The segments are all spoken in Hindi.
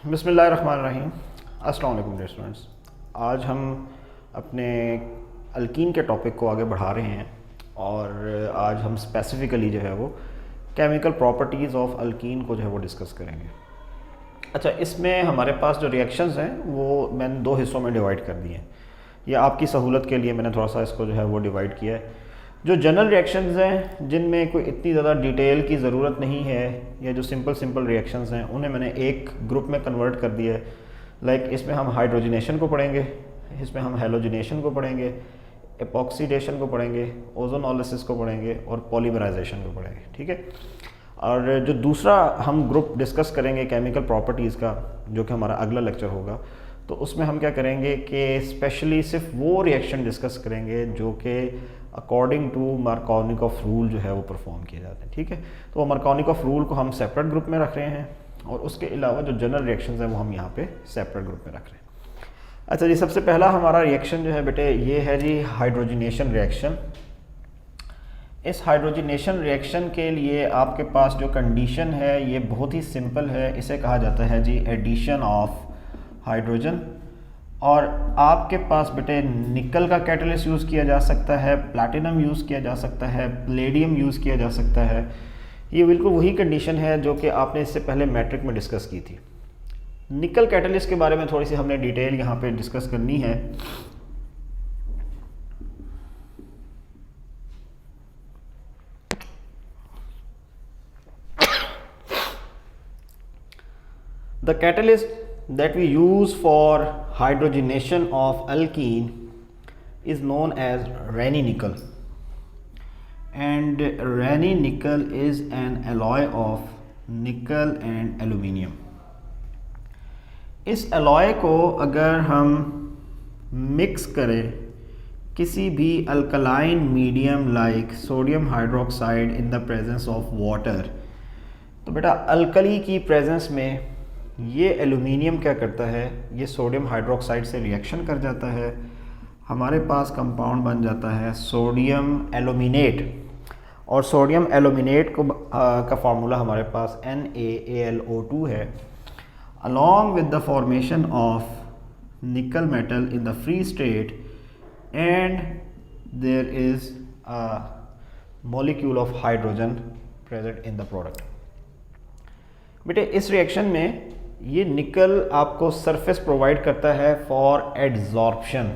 बिस्मिल्लाहिर्रहमानिर्रहीम। अस्सलाम वालेकुम डियर स्टूडेंट्स। आज हम अपने अल्कीन के टॉपिक को आगे बढ़ा रहे हैं और आज हम स्पेसिफ़िकली जो है वो केमिकल प्रॉपर्टीज़ ऑफ अल्कीन को जो है वो डिस्कस करेंगे। अच्छा, इसमें हमारे पास जो रिएक्शंस हैं वो मैंने दो हिस्सों में डिवाइड कर दिए हैं। ये आपकी सहूलत के लिए मैंने थोड़ा सा इसको जो है वो डिवाइड किया है। जो जनरल रिएक्शंस हैं जिनमें कोई इतनी ज़्यादा डिटेल की ज़रूरत नहीं है, या जो सिंपल रिएक्शंस हैं उन्हें मैंने एक ग्रुप में कन्वर्ट कर दिया है। लाइक इसमें हम हाइड्रोजनेशन को पढ़ेंगे, इसमें हम हेलोजिनेशन को पढ़ेंगे, एपॉक्सीडेशन को पढ़ेंगे, ओजोनोलिसिस को पढ़ेंगे और पॉलीमराइजेशन को पढ़ेंगे। ठीक है। और जो दूसरा हम ग्रुप डिस्कस करेंगे केमिकल प्रॉपर्टीज़ का, जो कि हमारा अगला लेक्चर होगा, तो उसमें हम क्या करेंगे कि स्पेशली सिर्फ वो रिएक्शन डिस्कस करेंगे जो कि अकॉर्डिंग टू मार्कोनिकॉफ रूल जो है वो परफॉर्म किए जाते हैं। ठीक है। तो वो मार्कोनिकॉफ रूल को हम सेपरेट ग्रुप में रख रहे हैं और उसके अलावा जो जनरल रिएक्शंस हैं वो हम यहाँ पे सेपरेट ग्रुप में रख रहे हैं। अच्छा जी, सबसे पहला हमारा रिएक्शन जो है बेटे ये है जी हाइड्रोजनेशन रिएक्शन। इस हाइड्रोजनेशन रिएक्शन के लिए आपके पास जो कंडीशन है ये बहुत ही सिंपल है। इसे कहा जाता है जी एडिशन ऑफ हाइड्रोजन। और आपके पास बेटे निकल का कैटलिस्ट यूज़ किया जा सकता है, प्लैटिनम यूज़ किया जा सकता है, प्लेडियम यूज़ किया जा सकता है। ये बिल्कुल वही कंडीशन है जो कि आपने इससे पहले मैट्रिक में डिस्कस की थी। निकल कैटलिस्ट के बारे में थोड़ी सी हमने डिटेल यहाँ पे डिस्कस करनी है। The catalyst that we use for hydrogenation of alkene is known as Raney nickel, and Raney nickel is an alloy of nickel and aluminium. इस alloy को अगर हम मिक्स करें किसी भी alkaline medium like sodium hydroxide in the presence of water, तो बेटा अल्कली की प्रेजेंस में ये एल्यूमिनियम क्या करता है, ये सोडियम हाइड्रोक्साइड से रिएक्शन कर जाता है। हमारे पास कंपाउंड बन जाता है सोडियम एल्यूमिनेट, और सोडियम एल्यूमिनेट को का फार्मूला हमारे पास NaAlO2 है। Along with the formation of nickel metal in the free state and there is a molecule of hydrogen present in the product. बेटे इस रिएक्शन में ये निकल आपको सरफेस प्रोवाइड करता है फॉर एडजॉर्प्शन।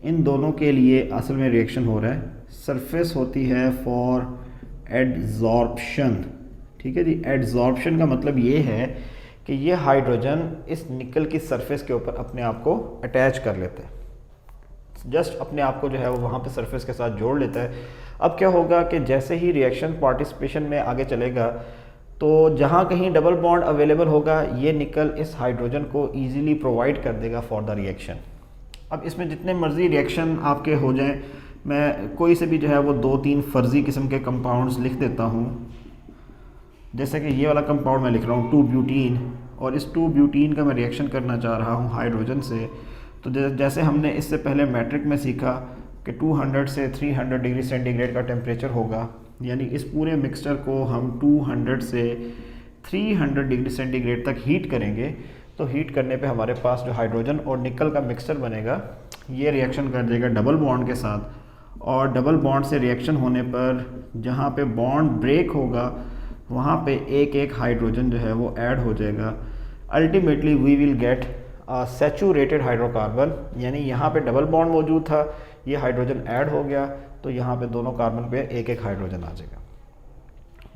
इन दोनों के लिए असल में रिएक्शन हो रहा है, सरफेस होती है फॉर एडजॉर्प्शन। ठीक है जी। एडजॉर्प्शन का मतलब ये है कि ये हाइड्रोजन इस निकल की सरफेस के ऊपर अपने आप को अटैच कर लेता है, जस्ट अपने आप को जो है वो वहाँ पे सरफेस के साथ जोड़ लेता है। अब क्या होगा कि जैसे ही रिएक्शन पार्टिसिपेशन में आगे चलेगा तो जहाँ कहीं डबल बॉन्ड अवेलेबल होगा ये निकल इस हाइड्रोजन को इजीली प्रोवाइड कर देगा फॉर द रिएक्शन। अब इसमें जितने मर्जी रिएक्शन आपके हो जाएं, मैं कोई से भी जो है वो 2-3 फर्जी किस्म के कंपाउंड्स लिख देता हूँ। जैसे कि ये वाला कंपाउंड मैं लिख रहा हूँ 2-ब्यूटीन, और इस 2-ब्यूटीन का मैं रिएक्शन करना चाह रहा हूँ हाइड्रोजन से। तो जैसे हमने इससे पहले मैट्रिक में सीखा कि 200 से 300 डिग्री सेंटीग्रेड का टेम्परेचर होगा, यानी इस पूरे मिक्सचर को हम 200 से 300 डिग्री सेंटीग्रेड तक हीट करेंगे। तो हीट करने पे हमारे पास जो हाइड्रोजन और निकल का मिक्सचर बनेगा ये रिएक्शन कर देगा डबल बॉन्ड के साथ, और डबल बॉन्ड से रिएक्शन होने पर जहाँ पे बॉन्ड ब्रेक होगा वहाँ पे एक एक हाइड्रोजन जो है वो ऐड हो जाएगा। Ultimately we will get saturated hydrocarbon, यानी यहाँ पे डबल बॉन्ड मौजूद था, ये हाइड्रोजन ऐड हो गया तो यहाँ पे दोनों कार्बन पे एक एक हाइड्रोजन आ जाएगा।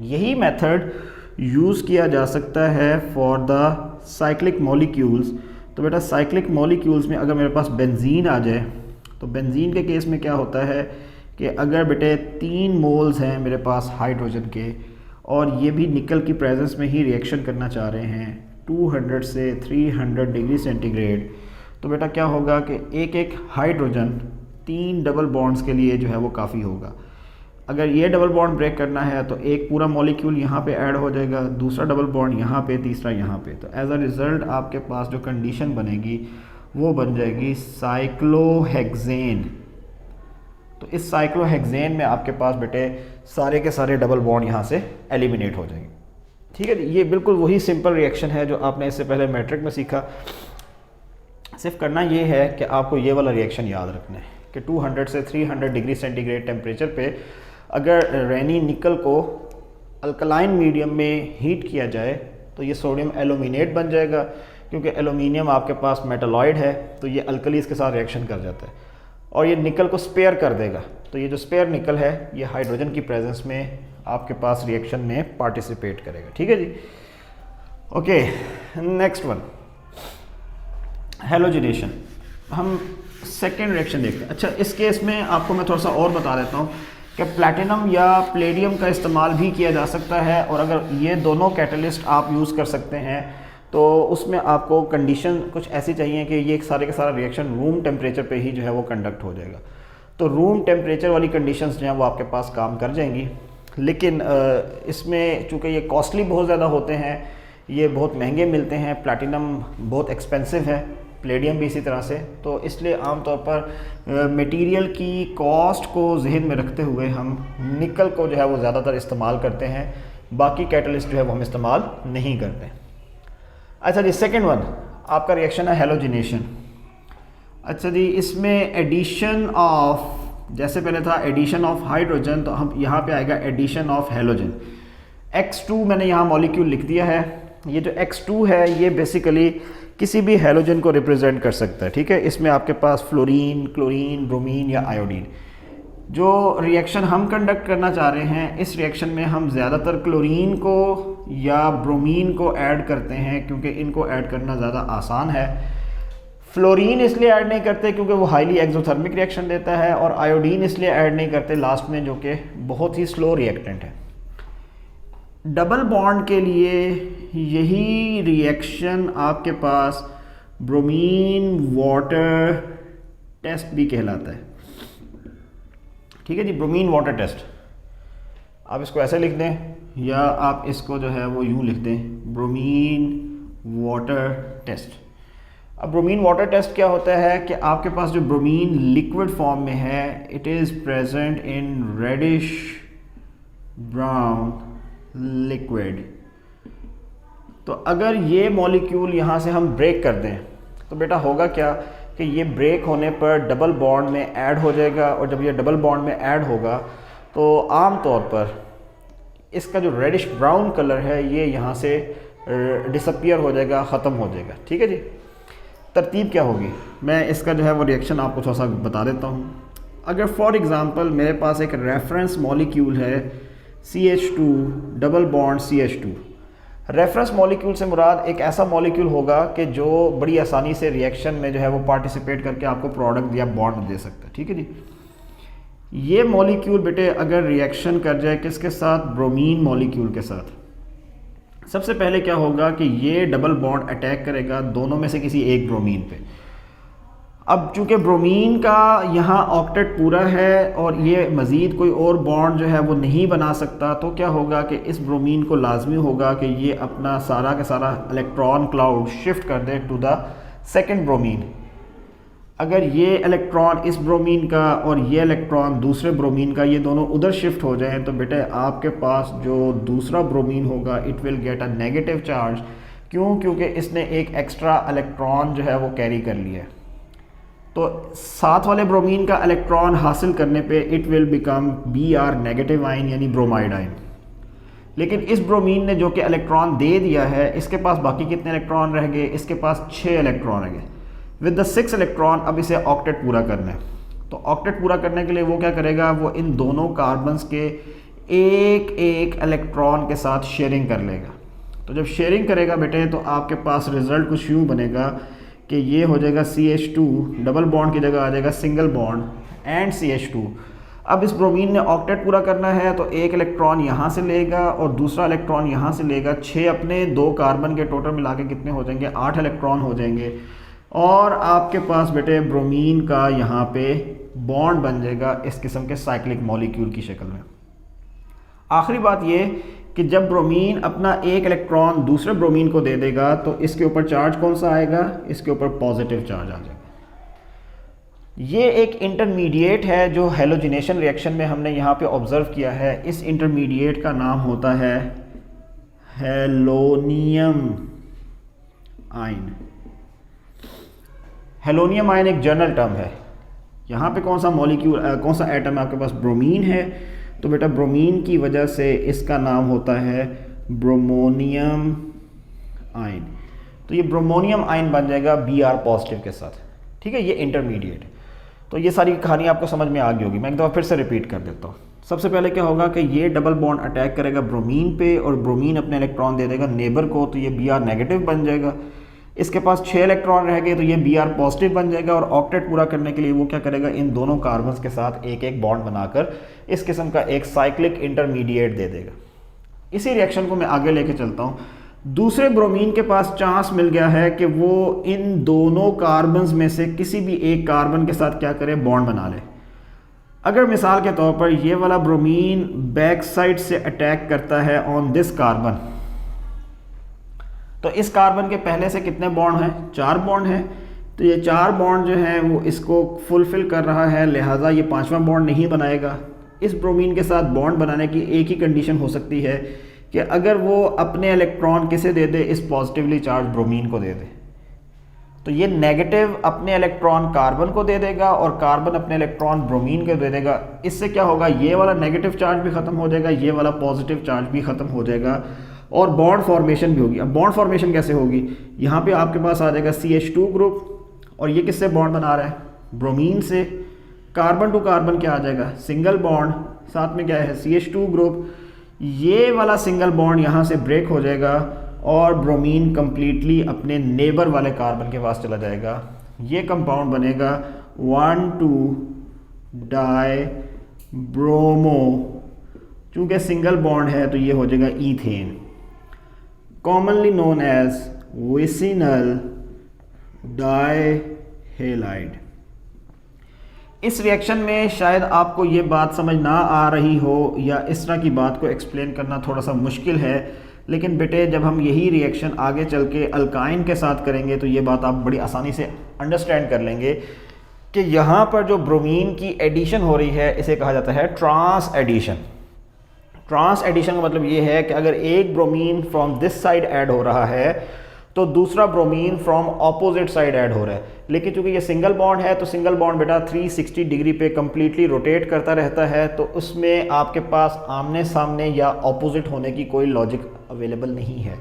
यही मेथड यूज़ किया जा सकता है फॉर द साइक्लिक मॉलिक्यूल्स। तो बेटा साइक्लिक मॉलिक्यूल्स में अगर मेरे पास बेंजीन आ जाए, तो बेंजीन के केस में क्या होता है कि अगर बेटे 3 मोल्स हैं मेरे पास हाइड्रोजन के, और ये भी निकल की प्रेजेंस में ही रिएक्शन करना चाह रहे हैं 200 से 300 डिग्री सेंटीग्रेड, तो बेटा क्या होगा कि एक एक हाइड्रोजन 3 डबल बॉन्ड्स के लिए जो है वो काफ़ी होगा। अगर ये डबल बॉन्ड ब्रेक करना है तो एक पूरा मॉलिक्यूल यहाँ पे ऐड हो जाएगा, दूसरा डबल बॉन्ड यहाँ पे, तीसरा यहाँ पे। तो एज अ रिज़ल्ट आपके पास जो कंडीशन बनेगी वो बन जाएगी साइक्लोहेक्सेन। तो इस साइक्लोहेक्सेन में आपके पास बेटे सारे के सारे डबल बॉन्ड यहाँ से एलिमिनेट हो जाएंगे। ठीक है, ये बिल्कुल वही सिंपल रिएक्शन है जो आपने इससे पहले मैट्रिक में सीखा। सिर्फ करना ये है कि आपको ये वाला रिएक्शन याद रखना है कि 200 से 300 डिग्री सेंटीग्रेड टेम्परेचर पे अगर रेनी निकल को अल्कलाइन मीडियम में हीट किया जाए तो ये सोडियम एल्यूमिनेट बन जाएगा, क्योंकि एल्यूमिनियम आपके पास मेटालॉइड है तो ये अल्कलीज के साथ रिएक्शन कर जाता है और ये निकल को स्पेयर कर देगा। तो ये जो स्पेयर निकल है ये हाइड्रोजन की प्रेजेंस में आपके पास रिएक्शन में पार्टिसिपेट करेगा। ठीक है जी, ओके। Next one, halogenation. हम सेकेंड रिएक्शन देखते हैं। अच्छा, इस केस में आपको मैं थोड़ा सा और बता देता हूँ कि प्लैटिनम या प्लेडियम का इस्तेमाल भी किया जा सकता है, और अगर ये दोनों कैटलिस्ट आप यूज़ कर सकते हैं तो उसमें आपको कंडीशन कुछ ऐसी चाहिए कि ये सारे का सारा रिएक्शन रूम टेम्परेचर पे ही जो है वो कंडक्ट हो जाएगा। तो रूम टेम्परेचर वाली कंडीशंस जो हैं वो आपके पास काम कर जाएंगी, लेकिन इसमें चूँकि ये कॉस्टली बहुत ज़्यादा होते हैं, ये बहुत महंगे मिलते हैं, प्लैटिनम बहुत एक्सपेंसिव है, प्लेडियम भी इसी तरह से, तो इसलिए आमतौर पर मटेरियल की कॉस्ट को जहन में रखते हुए हम निकल को जो है वो ज़्यादातर इस्तेमाल करते हैं, बाकी कैटलिस्ट जो है वो हम इस्तेमाल नहीं करते। अच्छा जी, सेकंड वन आपका रिएक्शन है हेलोजिनेशन। अच्छा जी, इसमें एडिशन ऑफ, जैसे पहले था एडिशन ऑफ हाइड्रोजन, तो हम यहाँ पे आएगा एडिशन ऑफ हेलोजन। X2 मैंने यहाँ मॉलिक्यूल लिख दिया है। ये जो X2 है ये बेसिकली किसी भी हेलोजन को रिप्रेजेंट कर सकता है। ठीक है, इसमें आपके पास फ्लोरीन, क्लोरीन, ब्रोमीन या आयोडीन। जो रिएक्शन हम कंडक्ट करना चाह रहे हैं, इस रिएक्शन में हम ज़्यादातर क्लोरीन को या ब्रोमीन को ऐड करते हैं क्योंकि इनको ऐड करना ज़्यादा आसान है। फ्लोरीन इसलिए ऐड नहीं करते क्योंकि वो हाईली एक्सोथर्मिक रिएक्शन देता है, और आयोडीन इसलिए ऐड नहीं करते लास्ट में जो कि बहुत ही स्लो रिएक्टेंट है। डबल बॉन्ड के लिए यही रिएक्शन आपके पास ब्रोमीन वाटर टेस्ट भी कहलाता है। ठीक है जी, ब्रोमीन वाटर टेस्ट। आप इसको ऐसे लिख दें या आप इसको जो है वो यूं लिख दें, ब्रोमीन वाटर टेस्ट। अब ब्रोमीन वाटर टेस्ट क्या होता है कि आपके पास जो ब्रोमीन लिक्विड फॉर्म में है, it is present in reddish brown liquid. तो अगर ये मॉलिक्यूल यहाँ से हम ब्रेक कर दें तो बेटा होगा क्या कि ये ब्रेक होने पर डबल बॉन्ड में ऐड हो जाएगा, और जब ये डबल बॉन्ड में ऐड होगा तो आम तौर पर इसका जो रेडिश ब्राउन कलर है ये यहाँ से डिसअपियर हो जाएगा, ख़त्म हो जाएगा। ठीक है जी, तरतीब क्या होगी, मैं इसका जो है वो रिएक्शन आपको थोड़ा सा बता देता हूँ। अगर फॉर एग्ज़ाम्पल मेरे पास एक रेफरेंस मॉलिक्यूल है CH2 double bond CH2। Reference molecule से मुराद एक ऐसा मॉलिक्यूल होगा कि जो बड़ी आसानी से रिएक्शन में जो है वो पार्टिसिपेट करके आपको प्रोडक्ट या बॉन्ड दे सकता है। ठीक है जी, ये मॉलिक्यूल बेटे अगर रिएक्शन कर जाए किसके साथ, ब्रोमीन मॉलिक्यूल के साथ, सबसे पहले क्या होगा कि ये डबल बॉन्ड अटैक करेगा दोनों में से किसी एक ब्रोमीन पे। अब चूंकि ब्रोमीन का यहाँ ऑक्टेट पूरा है और ये मज़ीद कोई और बॉन्ड जो है वो नहीं बना सकता, तो क्या होगा कि इस ब्रोमीन को लाजमी होगा कि ये अपना सारा का सारा इलेक्ट्रॉन क्लाउड शिफ्ट कर दे टू द सेकंड ब्रोमीन। अगर ये इलेक्ट्रॉन इस ब्रोमीन का और ये इलेक्ट्रॉन दूसरे ब्रोमीन का, ये दोनों उधर शिफ्ट हो जाएं, तो बेटे आपके पास जो दूसरा ब्रोमीन होगा it will get a negative charge. क्यों? क्योंकि इसने एक एक्स्ट्रा इलेक्ट्रॉन जो है वो कैरी कर लिया है। तो साथ वाले ब्रोमीन का इलेक्ट्रॉन हासिल करने पे it will become Br negative ion यानी ब्रोमाइड आयन। लेकिन इस ब्रोमीन ने जो कि इलेक्ट्रॉन दे दिया है, इसके पास बाकी कितने इलेक्ट्रॉन रह गए, इसके पास 6 इलेक्ट्रॉन रह गए। विद द 6 इलेक्ट्रॉन अब इसे ऑक्टेट पूरा करना है। तो ऑक्टेट पूरा करने के लिए वो क्या करेगा, वो इन दोनों कार्बन्स के एक एक इलेक्ट्रॉन के साथ शेयरिंग कर लेगा। तो जब शेयरिंग करेगा बेटे तो आपके पास रिजल्ट कुछ यूँ बनेगा कि ये हो जाएगा CH2 डबल बॉन्ड की जगह आ जाएगा सिंगल बॉन्ड एंड CH2। अब इस ब्रोमीन ने ऑक्टेट पूरा करना है तो एक इलेक्ट्रॉन यहाँ से लेगा और दूसरा इलेक्ट्रॉन यहाँ से लेगा। 6 अपने 2 कार्बन के टोटल मिला के कितने हो जाएंगे, 8 इलेक्ट्रॉन हो जाएंगे। और आपके पास बेटे ब्रोमीन का यहाँ पे बॉन्ड बन जाएगा इस किस्म के साइक्लिक मॉलिक्यूल की शक्ल में। आखिरी बात ये कि जब ब्रोमीन अपना एक इलेक्ट्रॉन दूसरे ब्रोमीन को दे देगा तो इसके ऊपर चार्ज कौन सा आएगा, इसके ऊपर पॉजिटिव चार्ज आ जाएगा। ये एक इंटरमीडिएट है जो हेलोजिनेशन रिएक्शन में हमने यहाँ पे ऑब्जर्व किया है। इस इंटरमीडिएट का नाम होता है हेलोनियम आयन। हेलोनियम आयन एक जनरल टर्म है। यहाँ पे कौन सा मॉलिक्यूल कौन सा एटम है आपके पास? ब्रोमीन है। तो बेटा ब्रोमीन की वजह से इसका नाम होता है ब्रोमोनियम आयन। तो ये ब्रोमोनियम आयन बन जाएगा Br पॉजिटिव के साथ। ठीक है, ये इंटरमीडिएट। तो ये सारी कहानी आपको समझ में आ गई होगी। मैं एक दफ़ा फिर से रिपीट कर देता हूँ। सबसे पहले क्या होगा कि ये डबल बॉन्ड अटैक करेगा ब्रोमीन पे और ब्रोमीन अपने इलेक्ट्रॉन दे देगा नेबर को, तो ये Br नेगेटिव बन जाएगा। इसके पास 6 इलेक्ट्रॉन रह गए तो ये Br पॉजिटिव बन जाएगा और ऑक्टेट पूरा करने के लिए वो क्या करेगा, इन दोनों कार्बन्स के साथ एक एक बॉन्ड बनाकर इस किस्म का एक साइक्लिक इंटरमीडिएट दे देगा। इसी रिएक्शन को मैं आगे लेके चलता हूँ। दूसरे ब्रोमीन के पास चांस मिल गया है कि वो इन दोनों कार्बन्स में से किसी भी एक कार्बन के साथ क्या करे, बॉन्ड बना ले। अगर मिसाल के तौर पर ये वाला ब्रोमीन बैक साइड से अटैक करता है ऑन दिस कार्बन, तो इस कार्बन के पहले से कितने बॉन्ड हैं? 4 बॉन्ड हैं। तो ये 4 बॉन्ड जो हैं वो इसको फुलफिल कर रहा है, लिहाजा ये 5वां बॉन्ड नहीं बनाएगा। इस ब्रोमीन के साथ बॉन्ड बनाने की एक ही कंडीशन हो सकती है कि अगर वो अपने इलेक्ट्रॉन किसे दे दे, इस पॉजिटिवली चार्ज ब्रोमीन को दे दे। तो ये नेगेटिव अपने इलेक्ट्रॉन कार्बन को दे देगा और कार्बन अपने इलेक्ट्रॉन ब्रोमीन को दे देगा। इससे क्या होगा, ये वाला नेगेटिव चार्ज भी ख़त्म हो जाएगा, ये वाला पॉजिटिव चार्ज भी ख़त्म हो जाएगा और बॉन्ड फॉर्मेशन भी होगी। अब बॉन्ड फॉर्मेशन कैसे होगी? यहाँ पे आपके पास आ जाएगा CH2 ग्रुप और ये किससे बॉन्ड बना रहा है? ब्रोमीन से। कार्बन टू कार्बन क्या आ जाएगा? सिंगल बॉन्ड, साथ में क्या है? CH2 group. ये वाला सिंगल बॉन्ड यहाँ से ब्रेक हो जाएगा और ब्रोमीन कंप्लीटली अपने नेबर वाले कार्बन के पास चला जाएगा। ये कंपाउंड बनेगा 1,2 डाई ब्रोमो। चूँकि सिंगल बॉन्ड है तो ये हो जाएगा ethane, commonly known as vicinal dihalide. इस रिएक्शन में शायद आपको ये बात समझ ना आ रही हो या इस तरह की बात को एक्सप्लेन करना थोड़ा सा मुश्किल है, लेकिन बेटे जब हम यही रिएक्शन आगे चल के अल्काइन के साथ करेंगे तो ये बात आप बड़ी आसानी से अंडरस्टैंड कर लेंगे कि यहाँ पर जो ब्रोमीन की एडिशन हो रही है इसे कहा जाता है ट्रांस एडिशन। ट्रांस एडिशन का मतलब ये है कि अगर एक bromine from this side add हो रहा है तो दूसरा bromine from opposite side add हो रहा है। लेकिन चूंकि ये सिंगल बॉन्ड है तो सिंगल बॉन्ड बेटा 360 डिग्री पे कंप्लीटली रोटेट करता रहता है, तो उसमें आपके पास आमने सामने या ऑपोजिट होने की कोई लॉजिक अवेलेबल नहीं है।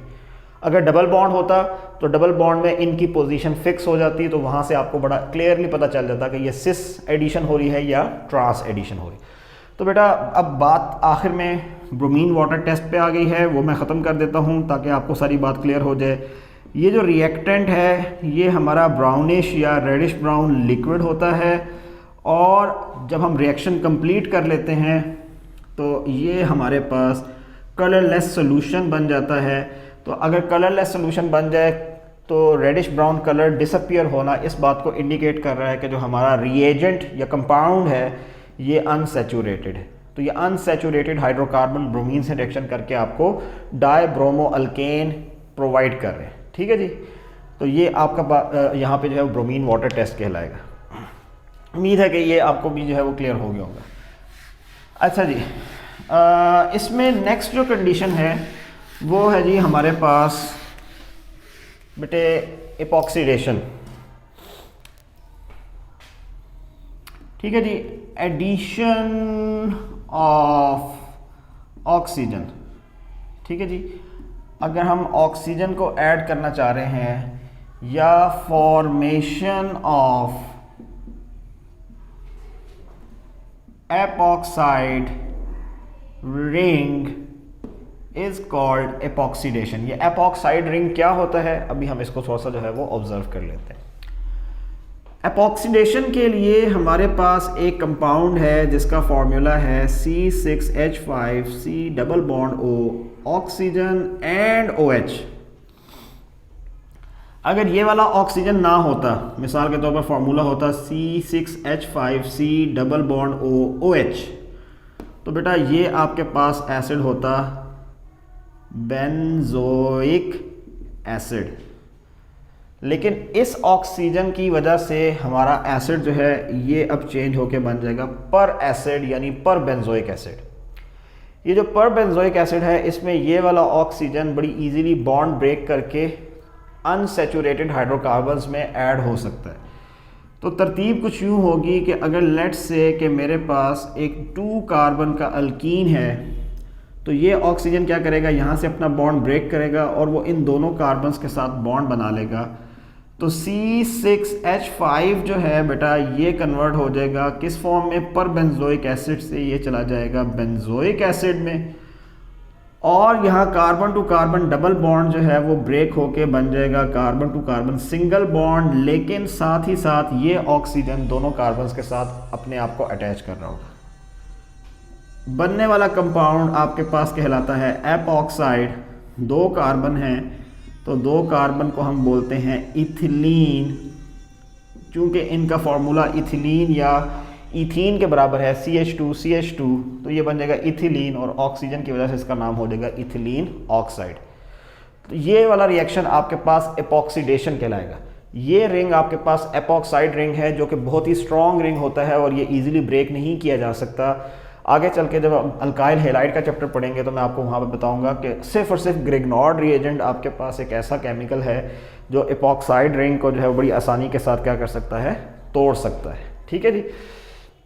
अगर डबल बॉन्ड होता तो डबल बॉन्ड में इनकी पोजीशन फिक्स हो जाती, तो वहाँ से आपको बड़ा क्लियरली पता चल जाता कि ये सिस एडिशन हो रही है या ट्रांस एडिशन हो रही है। तो बेटा अब बात आखिर में ब्रोमीन वाटर टेस्ट पे आ गई है, वो मैं ख़त्म कर देता हूँ ताकि आपको सारी बात क्लियर हो जाए। ये जो रिएक्टेंट है ये हमारा ब्राउनिश या रेडिश ब्राउन लिक्विड होता है और जब हम रिएक्शन कंप्लीट कर लेते हैं तो ये हमारे पास कलरलेस सॉल्यूशन बन जाता है। तो अगर कलरलेस सॉल्यूशन बन जाए तो रेडिश ब्राउन कलर डिसअपियर होना इस बात को इंडिकेट कर रहा है कि जो हमारा रिएजेंट या कंपाउंड है ये अनसैचुरेटेड है। तो ये अनसैचुरेटेड हाइड्रोकार्बन ब्रोमीन से रिएक्शन करके आपको डाई ब्रोमो अल्केन प्रोवाइड कर रहे हैं। ठीक है जी। तो ये आपका यहाँ पे जो है वो ब्रोमीन वाटर टेस्ट कहलाएगा। उम्मीद है कि ये आपको भी जो है वो क्लियर हो गया होगा। अच्छा जी, इसमें नेक्स्ट जो कंडीशन है वो है जी हमारे पास बेटे एपॉक्सीडेशन। ठीक है जी, एडिशन ऑफ ऑक्सीजन। ठीक है जी, अगर हम ऑक्सीजन को ऐड करना चाह रहे हैं या formation of epoxide ring is called एपॉक्सीडेशन। ये एपॉक्साइड रिंग क्या होता है अभी हम इसको थोड़ा सा जो है वो ऑब्जर्व कर लेते हैं। एपॉक्सीडेशन के लिए हमारे पास एक कंपाउंड है जिसका फॉर्मूला है C6H5C double bond O oxygen and OH। अगर ये वाला ऑक्सीजन ना होता, मिसाल के तौर पर फॉर्मूला होता C6H5C double bond O OH, तो बेटा ये आपके पास एसिड होता बेंजोइक एसिड। लेकिन इस ऑक्सीजन की वजह से हमारा एसिड जो है ये अब चेंज होके बन जाएगा पर एसिड यानी पर बेंजोइक एसिड। ये जो पर बेंजोइक एसिड है इसमें ये वाला ऑक्सीजन बड़ी इजीली बॉन्ड ब्रेक करके अनसैचुरेटेड हाइड्रोकार्बन्स में ऐड हो सकता है। तो तरतीब कुछ यूँ होगी कि अगर लेट्स से कि मेरे पास एक 2 कार्बन का अल्कीन है, तो ये ऑक्सीजन क्या करेगा, यहाँ से अपना बॉन्ड ब्रेक करेगा और वो इन दोनों कार्बन्स के साथ बॉन्ड बना लेगा। तो C6H5 जो है बेटा ये कन्वर्ट हो जाएगा किस फॉर्म में, पर बेंजोइक एसिड से ये चला जाएगा बेंजोइक एसिड में, और यहाँ carbon to carbon double bond जो है वो ब्रेक होके बन जाएगा carbon to carbon single bond, लेकिन साथ ही साथ ये ऑक्सीजन दोनों कार्बन्स के साथ अपने आप को अटैच कर रहा होगा। बनने वाला कंपाउंड आपके पास कहलाता है एपॉक्साइड। 2 कार्बन हैं तो 2 कार्बन को हम बोलते हैं इथिलीन, चूँकि इनका फार्मूला इथिलीन या इथीन के बराबर है CH2 तो ये बन जाएगा इथिलीन और ऑक्सीजन की वजह से इसका नाम हो जाएगा इथिलीन ऑक्साइड। तो ये वाला रिएक्शन आपके पास एपॉक्सीडेशन कहलाएगा। ये रिंग आपके पास एपॉक्साइड रिंग है जो कि बहुत ही स्ट्रॉन्ग रिंग होता है और ये इजीली ब्रेक नहीं किया जा सकता। आगे चल के जब अल्काइल हैलाइड का चैप्टर पढ़ेंगे तो मैं आपको वहाँ पर बताऊँगा कि सिर्फ और सिर्फ ग्रिग्नॉर्ड रिएजेंट आपके पास एक ऐसा केमिकल है जो एपॉक्साइड रिंग को जो है बड़ी आसानी के साथ क्या कर सकता है, तोड़ सकता है। ठीक है जी।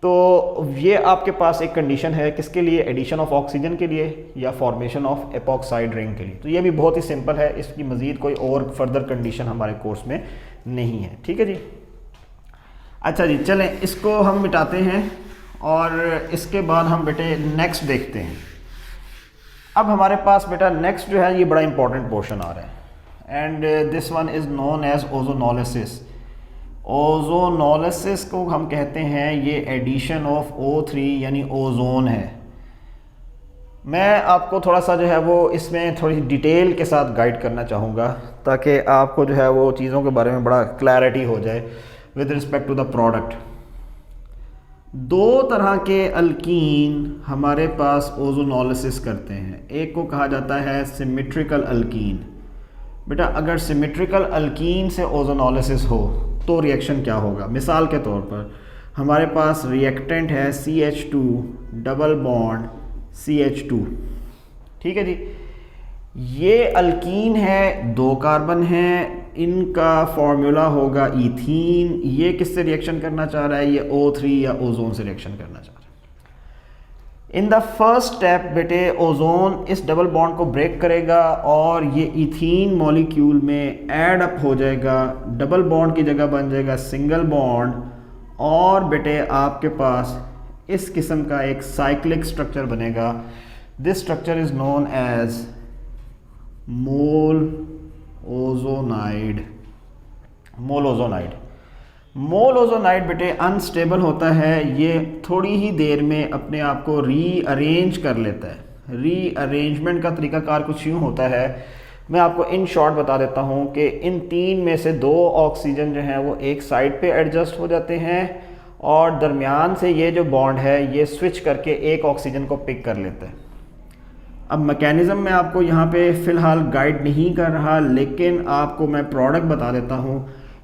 तो ये आपके पास एक कंडीशन है किसके लिए, एडिशन ऑफ ऑक्सीजन के लिए या फॉर्मेशन ऑफ एपॉक्साइड रिंग के लिए। तो ये भी बहुत ही सिंपल है, इसकी मज़ीद कोई और फर्दर कंडीशन हमारे कोर्स में नहीं है। ठीक है जी। अच्छा जी, चलें इसको हम मिटाते हैं और इसके बाद हम बेटे नेक्स्ट देखते हैं। अब हमारे पास बेटा नेक्स्ट जो है ये बड़ा इंपॉर्टेंट पोर्शन आ रहा है and this one is known as ozonolysis. Ozonolysis को हम कहते हैं ये एडिशन ऑफ O3 यानी ओजोन है। मैं आपको थोड़ा सा जो है वो इसमें थोड़ी डिटेल के साथ गाइड करना चाहूँगा ताकि आपको जो है वो चीज़ों के बारे में बड़ा क्लैरिटी हो जाए with respect to the product. 2 तरह के अल्कीन हमारे पास ओजोनोलिसिस करते हैं। एक को कहा जाता है सिमेट्रिकल अल्कीन। बेटा अगर सिमेट्रिकल अल्कीन से ओजोनोलिसिस हो तो रिएक्शन क्या होगा। मिसाल के तौर पर हमारे पास रिएक्टेंट है CH2 डबल बॉन्ड CH2। ठीक है जी। ये अल्कीन है, 2 कार्बन हैं, इनका फॉर्मूला होगा इथीन। ये किससे रिएक्शन करना चाह रहा है, ये O3 या ओजोन से रिएक्शन करना चाह रहा है। इन द फर्स्ट स्टेप बेटे ओजोन इस डबल बॉन्ड को ब्रेक करेगा और ये इथीन मॉलिक्यूल में ऐड अप हो जाएगा, डबल बॉन्ड की जगह बन जाएगा सिंगल बॉन्ड और बेटे आपके पास इस किस्म का एक साइक्लिक स्ट्रक्चर बनेगा। This structure is known as molozonide. Molozonide बेटे अनस्टेबल होता है, ये थोड़ी ही देर में अपने आप को रीअरेंज कर लेता है। रीअरेंजमेंट का तरीकाकार कुछ यूँ होता है, मैं आपको इन शॉर्ट बता देता हूँ कि इन 3 में से 2 ऑक्सीजन जो हैं वो एक साइड पे एडजस्ट हो जाते हैं और दरमियान से ये जो बॉन्ड है ये स्विच करके एक ऑक्सीजन को पिक कर लेता है। अब मैकेनिज़्म मैं आपको यहाँ पे फ़िलहाल गाइड नहीं कर रहा, लेकिन आपको मैं प्रोडक्ट बता देता हूँ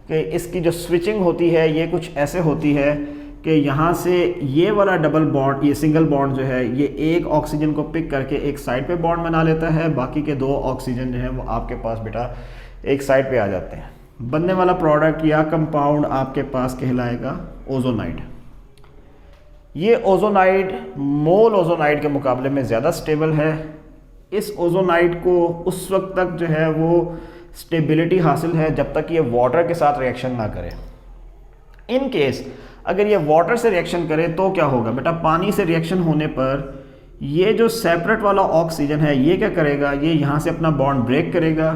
कि इसकी जो स्विचिंग होती है ये कुछ ऐसे होती है कि यहाँ से ये वाला डबल बॉन्ड, ये सिंगल बॉन्ड जो है ये एक ऑक्सीजन को पिक करके एक साइड पे बॉन्ड बना लेता है, बाकी के 2 ऑक्सीजन जो है वो आपके पास बेटा एक साइड पे आ जाते हैं। बनने वाला प्रोडक्ट या कंपाउंड आपके पास कहलाएगा ओजोनाइड। ये ओजोनाइड मोल ओजोनाइड के मुकाबले में ज़्यादा स्टेबल है। इस ओजोनाइड को उस वक्त तक जो है वो स्टेबिलिटी हासिल है जब तक ये वाटर के साथ रिएक्शन ना करे। इन केस अगर ये वाटर से रिएक्शन करे तो क्या होगा बेटा, पानी से रिएक्शन होने पर ये जो सेपरेट वाला ऑक्सीजन है ये क्या करेगा, ये यहाँ से अपना बॉन्ड ब्रेक करेगा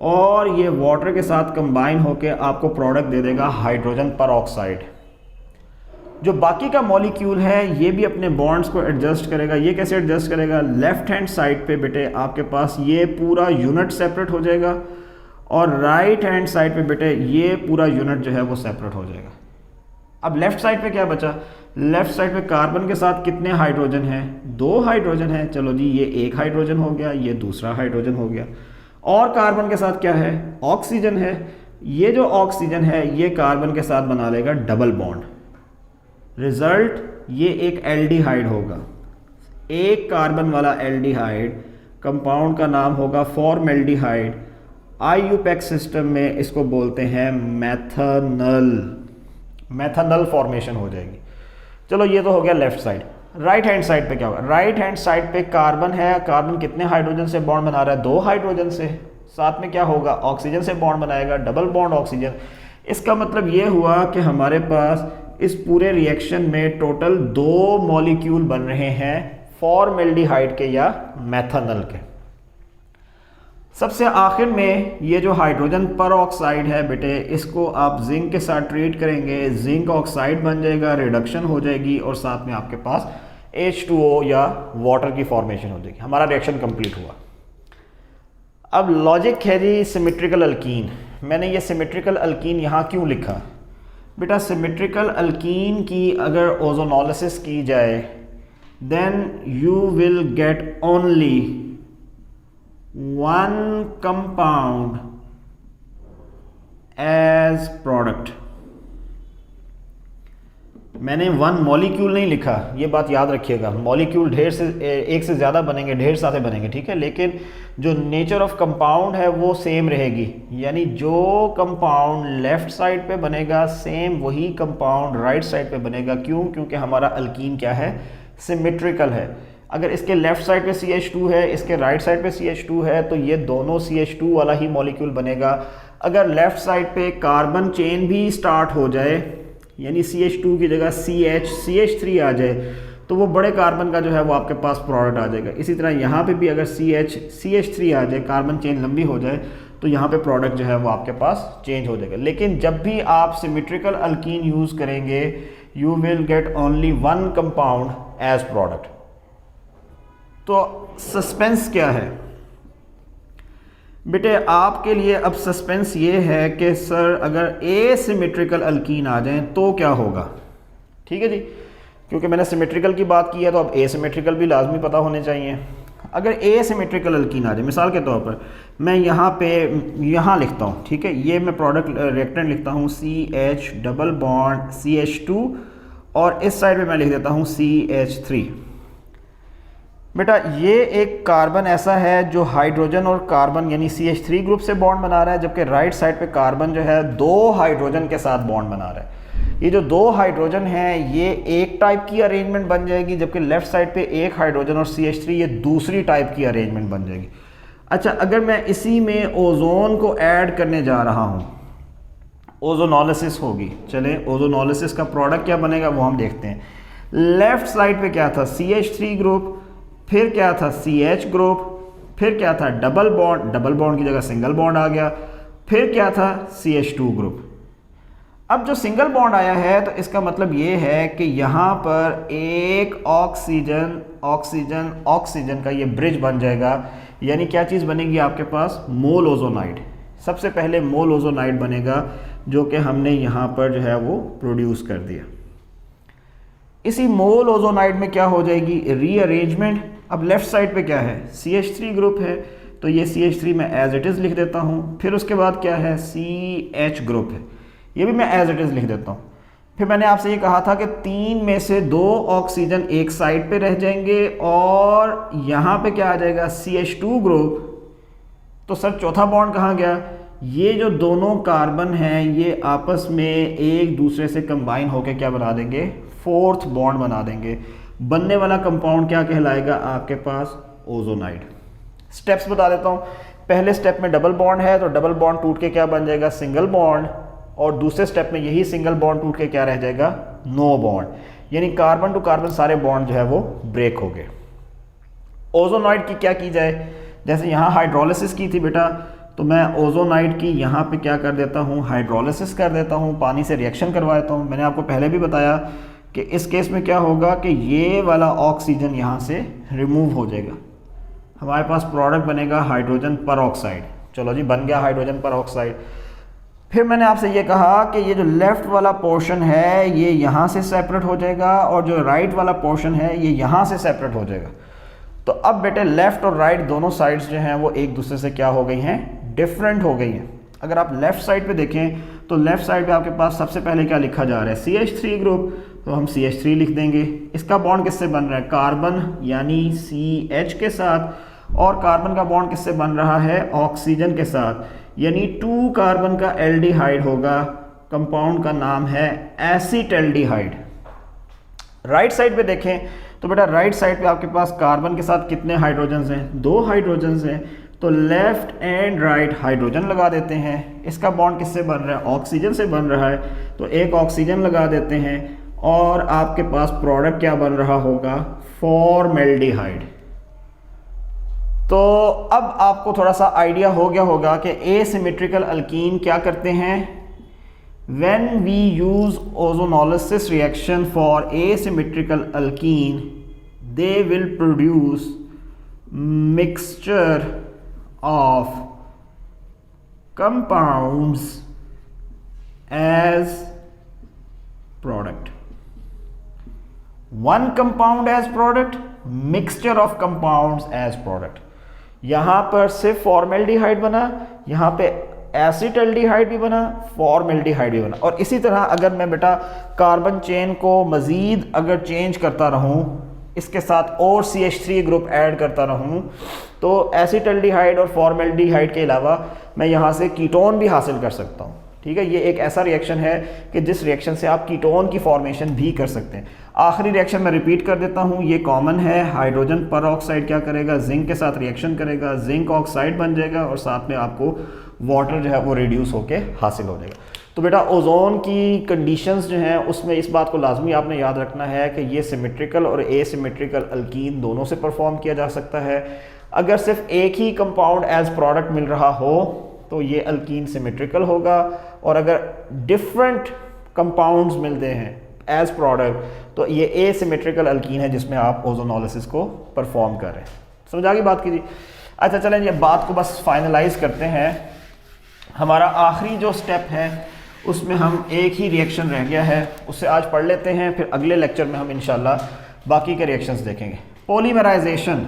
और ये वाटर के साथ कंबाइन होकर आपको प्रोडक्ट दे देगा हाइड्रोजन परऑक्साइड। जो बाकी का मॉलिक्यूल है ये भी अपने बॉन्ड्स को एडजस्ट करेगा। ये कैसे एडजस्ट करेगा, लेफ्ट हैंड साइड पे बेटे आपके पास ये पूरा यूनिट सेपरेट हो जाएगा और राइट हैंड साइड पे बेटे ये पूरा यूनिट जो है वो सेपरेट हो जाएगा। अब लेफ्ट साइड पे क्या बचा, लेफ्ट साइड पे कार्बन के साथ कितने हाइड्रोजन हैं, 2 हाइड्रोजन है। चलो जी, ये एक हाइड्रोजन हो गया, ये दूसरा हाइड्रोजन हो गया और कार्बन के साथ क्या है, ऑक्सीजन है। ये जो ऑक्सीजन है ये कार्बन के साथ बना लेगा डबल बॉन्ड, रिजल्ट ये एक एल्डिहाइड होगा। एक कार्बन वाला एल्डिहाइड, कंपाउंड का नाम होगा फॉर्मेल्डिहाइड। आईयूपैक सिस्टम में इसको बोलते हैं मेथनल, मेथनल फॉर्मेशन हो जाएगी। चलो ये तो हो गया left side. Right hand side पे क्या होगा? राइट हैंड साइड पे कार्बन है, कार्बन कितने हाइड्रोजन से बॉन्ड बना रहा है? 2 हाइड्रोजन से। साथ में क्या होगा? ऑक्सीजन से बॉन्ड बनाएगा, डबल बॉन्ड ऑक्सीजन। इसका मतलब ये हुआ कि हमारे पास इस पूरे रिएक्शन में टोटल 2 मॉलिक्यूल बन रहे हैं फॉर्मेल्डिहाइड के या मेथनल के। सबसे आखिर में ये जो हाइड्रोजन पर ऑक्साइड है बेटे, इसको आप जिंक के साथ ट्रीट करेंगे, जिंक ऑक्साइड बन जाएगा, रिडक्शन हो जाएगी और साथ में आपके पास H2O या वाटर की फॉर्मेशन हो जाएगी। हमारा रिएक्शन कंप्लीट हुआ। अब लॉजिक है जी सिमेट्रिकल अल्कीन। मैंने ये सिमेट्रिकल अल्कीन यहाँ क्यों लिखा? बेटा सिमेट्रिकल अल्कीन की अगर ओजोनोलिसिस की जाए then you will get only 1 compound as product. मैंने 1 मॉलिक्यूल नहीं लिखा, ये बात याद रखिएगा। मॉलिक्यूल ढेर से एक से ज़्यादा बनेंगे, ढेर सारे बनेंगे, ठीक है, लेकिन जो नेचर ऑफ कंपाउंड है वो सेम रहेगी। यानी जो कंपाउंड लेफ्ट साइड पे बनेगा सेम वही कंपाउंड राइट साइड पे बनेगा। क्यों? क्योंकि हमारा अल्कीन क्या है? सिमेट्रिकल है। अगर इसके लेफ्ट साइड पे CH2 है, इसके राइट साइड पे CH2 है, तो ये दोनों CH2 वाला ही मॉलिक्यूल बनेगा। अगर लेफ्ट साइड पे कार्बन चेन भी स्टार्ट हो जाए, यानी CH2 की जगह CH3 आ जाए, तो वो बड़े कार्बन का जो है वो आपके पास प्रोडक्ट आ जाएगा। इसी तरह यहाँ पे भी अगर CH3 आ जाए, कार्बन चेन लंबी हो जाए, तो यहाँ पे प्रोडक्ट जो है वो आपके पास चेंज हो जाएगा। लेकिन जब भी आप सिमेट्रिकल अल्कीन यूज़ करेंगे you will get only 1 compound as product. तो सस्पेंस क्या है बेटे आपके लिए? अब सस्पेंस ये है कि सर अगर एसिमेट्रिकल अल्कीन आ जाएं तो क्या होगा? ठीक है जी, क्योंकि मैंने सिमेट्रिकल की बात की है तो अब एसिमेट्रिकल भी लाजमी पता होने चाहिए। अगर एसिमेट्रिकल अल्कीन आ जाए, मिसाल के तौर पर मैं यहाँ लिखता हूँ, ठीक है, ये मैं प्रोडक्ट रिएक्टेंट लिखता हूँ CH डबल बॉन्ड CH2 और इस साइड पे मैं लिख देता हूँ CH3। बेटा ये एक कार्बन ऐसा है जो हाइड्रोजन और कार्बन यानी CH3 ग्रुप से बॉन्ड बना रहा है, जबकि राइट साइड पे कार्बन जो है 2 हाइड्रोजन के साथ बॉन्ड बना रहा है। ये जो 2 हाइड्रोजन हैं ये एक टाइप की अरेंजमेंट बन जाएगी, जबकि लेफ्ट साइड पे एक हाइड्रोजन और CH3 ये दूसरी टाइप की अरेंजमेंट बन जाएगी। अच्छा, अगर मैं इसी में ओजोन को ऐड करने जा रहा हूँ, ओजोनोलिसिस होगी। चले ओजोनोलिसिस का प्रोडक्ट क्या बनेगा वो हम देखते हैं। लेफ्ट साइड पे क्या था? CH3 ग्रुप, फिर क्या था? CH ग्रुप, फिर क्या था? डबल बॉन्ड की जगह सिंगल बॉन्ड आ गया, फिर क्या था? CH2 group. अब जो सिंगल बॉन्ड आया है तो इसका मतलब ये है कि यहाँ पर एक ऑक्सीजन ऑक्सीजन ऑक्सीजन का ये ब्रिज बन जाएगा। यानी क्या चीज़ बनेगी आपके पास? मोल ओजोनाइड। सबसे पहले मोल ओजोनाइड बनेगा जो कि हमने यहाँ पर जो है वो प्रोड्यूस कर दिया। इसी मोल ओजोनाइड में क्या हो जाएगी? रीअरेंजमेंट। अब लेफ्ट साइड पे क्या है? CH3 ग्रुप है, तो ये CH3 मैं एज इट इज़ लिख देता हूँ। फिर उसके बाद क्या है? CH ग्रुप है, ये भी मैं एज इट इज़ लिख देता हूँ। फिर मैंने आपसे ये कहा था कि 3 में से 2 ऑक्सीजन एक साइड पे रह जाएंगे और यहाँ पे क्या आ जाएगा? CH2 group. तो सर चौथा बॉन्ड कहाँ गया? ये जो दोनों कार्बन हैं ये आपस में एक दूसरे से कंबाइन होकर क्या बना देंगे? 4th बॉन्ड बना देंगे। बनने वाला कंपाउंड क्या कहलाएगा आपके पास? ओजोनाइड। स्टेप्स बता देता हूँ। पहले स्टेप में डबल बॉन्ड है तो डबल बॉन्ड टूट के क्या बन जाएगा? Single bond. और दूसरे स्टेप में यही सिंगल बॉन्ड टूट के क्या रह जाएगा? No bond. यानी कार्बन टू कार्बन सारे बॉन्ड जो है वो ब्रेक हो गए। ओजोनाइड की क्या की जाए? जैसे यहाँ हाइड्रोलिसिस की थी बेटा, तो मैं ओजोनाइड की यहाँ पे क्या कर देता हूँ? हाइड्रोलिसिस कर देता हूँ, पानी से रिएक्शन करवा देता हूँ। मैंने आपको पहले भी बताया कि इस केस में क्या होगा कि ये वाला ऑक्सीजन यहाँ से रिमूव हो जाएगा, हमारे पास प्रोडक्ट बनेगा हाइड्रोजन पर ऑक्साइड। चलो जी, बन गया हाइड्रोजन पर ऑक्साइड। फिर मैंने आपसे ये कहा कि ये जो लेफ़्ट वाला पोर्शन है ये यहाँ से सेपरेट हो जाएगा और जो राइट वाला पोर्शन है ये यहाँ से सेपरेट हो जाएगा। तो अब बेटे लेफ़्ट और राइट दोनों साइड्स जो हैं वो एक दूसरे से क्या हो गई हैं? डिफरेंट हो गई हैं। अगर आप लेफ़्ट साइड पे देखें तो लेफ़्ट साइड पे आपके पास सबसे पहले क्या लिखा जा रहा है? CH3 group. तो हम CH3 लिख देंगे। इसका बॉन्ड किससे बन रहा है? कार्बन यानी CH के साथ, और कार्बन का बॉन्ड किससे बन रहा है? ऑक्सीजन के साथ, यानी 2 कार्बन का एल्डिहाइड होगा। कंपाउंड का नाम है एसीटल्डिहाइड। राइट साइड पे देखें तो बेटा राइट साइड पे आपके पास कार्बन के साथ कितने हाइड्रोजन्स हैं? 2 हाइड्रोजन्स हैं, तो लेफ्ट एंड राइट हाइड्रोजन लगा देते हैं। इसका बॉन्ड किससे बन रहा है? ऑक्सीजन से बन रहा है, तो एक ऑक्सीजन लगा देते हैं, और आपके पास प्रोडक्ट क्या बन रहा होगा? फॉर्मेल्डिहाइड। तो अब आपको थोड़ा सा आइडिया हो गया होगा कि एसिमेट्रिकल अल्कीन क्या करते हैं। When we use ozonolysis reaction for asymmetrical alkene, they will produce mixture of compounds as product. One compound as product, mixture of compounds as product. यहाँ पर सिर्फ फॉर्मेल्डिहाइड बना, यहाँ पे एसिटल्डिहाइड भी बना, फॉर्मेल्डिहाइड भी बना। और इसी तरह अगर मैं बेटा कार्बन चेन को मज़ीद अगर चेंज करता रहूं, इसके साथ और CH3 ग्रुप ऐड करता रहूं, तो एसिटल्डिहाइड और फॉर्मेल्डिहाइड के अलावा मैं यहाँ से कीटोन भी हासिल कर सकता हूँ। ठीक है, ये एक ऐसा रिएक्शन है कि जिस रिएक्शन से आप कीटोन की फॉर्मेशन भी कर सकते हैं। आखिरी रिएक्शन मैं रिपीट कर देता हूँ, ये कॉमन है। हाइड्रोजन पर ऑक्साइड क्या करेगा? जिंक के साथ रिएक्शन करेगा, जिंक ऑक्साइड बन जाएगा, और साथ में आपको वाटर जो है वो रिड्यूस होके हासिल हो जाएगा। तो बेटा ओजोन की कंडीशंस जो हैं उसमें इस बात को लाजमी आपने याद रखना है कि ये सिमेट्रिकल और एसिमेट्रिकल अल्कीन दोनों से परफॉर्म किया जा सकता है। अगर सिर्फ एक ही कंपाउंड एज प्रोडक्ट मिल रहा हो तो ये अल्कीन सिमेट्रिकल होगा, और अगर डिफरेंट कंपाउंड्स मिलते हैं एज प्रोडक्ट तो ये एसिमेट्रिकल अल्कीन है जिसमें आप ओजोनोलिसिस को परफॉर्म कर रहे हैं। समझ आ गई बात कीजिए। अच्छा चलें ये बात को बस फाइनलाइज करते हैं। हमारा आखिरी जो स्टेप है उसमें हम एक ही रिएक्शन रह गया है, उससे आज पढ़ लेते हैं, फिर अगले लेक्चर में हम इंशाल्लाह बाकी के रिएक्शंस देखेंगे। Polymerisation,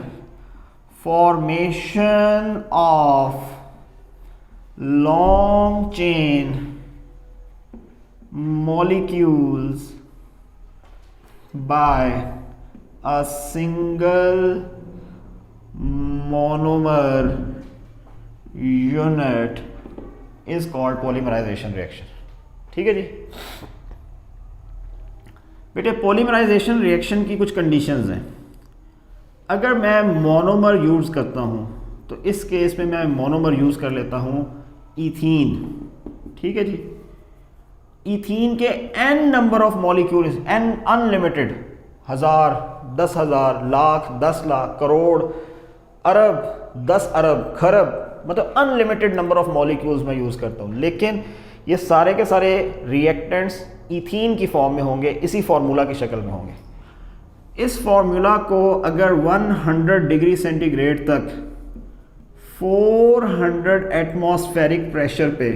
formation of long chain molecules by a single monomer unit is called polymerisation reaction. ठीक है जी बेटे, पॉलीमराइजेशन रिएक्शन की कुछ कंडीशंस हैं। अगर मैं मोनोमर यूज़ करता हूँ तो इस केस में मैं मोनोमर यूज़ कर लेता हूँ ईथीन। ठीक है जी, ईथीन के n number of molecules, n unlimited, 1000, 10,000, lakh, 10 lakh, crore, अरब, 10 अरब, खरब, मतलब अनलिमिटेड नंबर ऑफ मॉलिक्यूल्स मैं यूज़ करता हूँ। लेकिन ये सारे के सारे रिएक्टेंट्स ईथीन की फॉर्म में होंगे, इसी फार्मूला की शक्ल में होंगे। इस फार्मूला को अगर 100 डिग्री सेंटीग्रेड तक 400 एटमॉस्फेरिक प्रेशर पे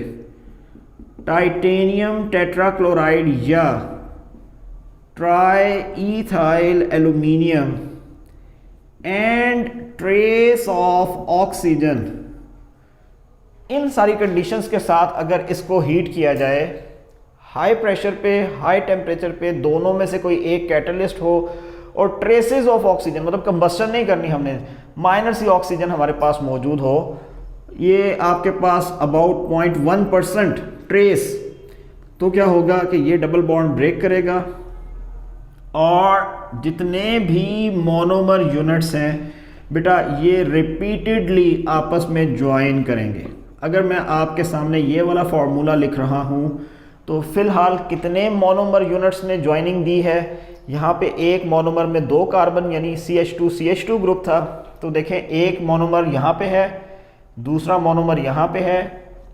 टाइटेनियम टेट्राक्लोराइड या triethyl aluminium and trace of oxygen, इन सारी कंडीशंस के साथ अगर इसको हीट किया जाए हाई प्रेशर पे, हाई टेम्परेचर पे, दोनों में से कोई एक कैटलिस्ट हो और ट्रेसेस ऑफ ऑक्सीजन, मतलब कंबस्टन नहीं करनी हमने, माइनर सी ऑक्सीजन हमारे पास मौजूद हो, ये आपके पास अबाउट 0.1% ट्रेस, तो क्या होगा कि ये डबल बॉन्ड ब्रेक करेगा और जितने भी मोनोमर यूनिट्स हैं बेटा ये रिपीटेडली आपस में ज्वाइन करेंगे। अगर मैं आपके सामने ये वाला फार्मूला लिख रहा हूँ तो फिलहाल कितने मोनोमर यूनिट्स ने ज्वाइनिंग दी है? यहाँ पे एक मोनोमर में 2 कार्बन यानी CH2 ग्रुप था, तो देखें एक मोनोमर यहाँ पे है, दूसरा मोनोमर यहाँ पे है,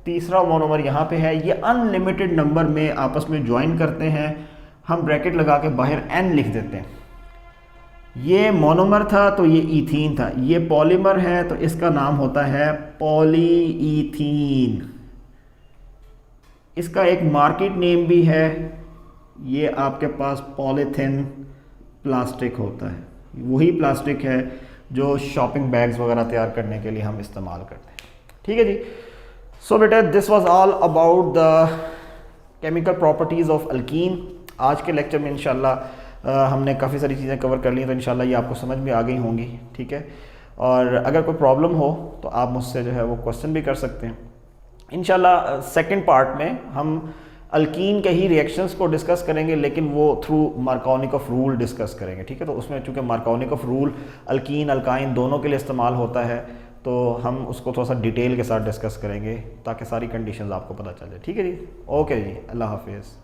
तीसरा मोनोमर यहाँ पे है। ये अनलिमिटेड नंबर में आपस में ज्वाइन करते हैं। हम ब्रैकेट लगा के बाहर n लिख देते हैं। ये मोनोमर था तो ये ईथीन था, ये पॉलीमर है तो इसका नाम होता है पॉलीईथीन। इसका एक मार्केट नेम भी है, ये आपके पास पॉलीथिन प्लास्टिक होता है, वही प्लास्टिक है जो शॉपिंग बैग्स वगैरह तैयार करने के लिए हम इस्तेमाल करते हैं। ठीक है जी। सो बेटा this was all about the chemical properties of alkyne. आज के लेक्चर में इंशाल्लाह हमने काफ़ी सारी चीज़ें कवर कर ली हैं, तो इंशाल्लाह ये आपको समझ में आ गई होंगी, ठीक है। और अगर कोई प्रॉब्लम हो तो आप मुझसे जो है वो क्वेश्चन भी कर सकते हैं। इंशाल्लाह सेकंड पार्ट में हम अल्कीन के ही रिएक्शंस को डिस्कस करेंगे, लेकिन वो थ्रू मार्कोनिकॉफ रूल डिस्कस करेंगे, ठीक है। तो उसमें चूँकि मार्कोनिकॉफ रूल अल्कीन अल्काइन दोनों के लिए इस्तेमाल होता है, तो हम उसको थोड़ा सा डिटेल के साथ डिस्कस करेंगे ताकि सारी कंडीशंस आपको पता चल जाए, ठीक है जी। ओके जी, अल्लाह हाफिज़।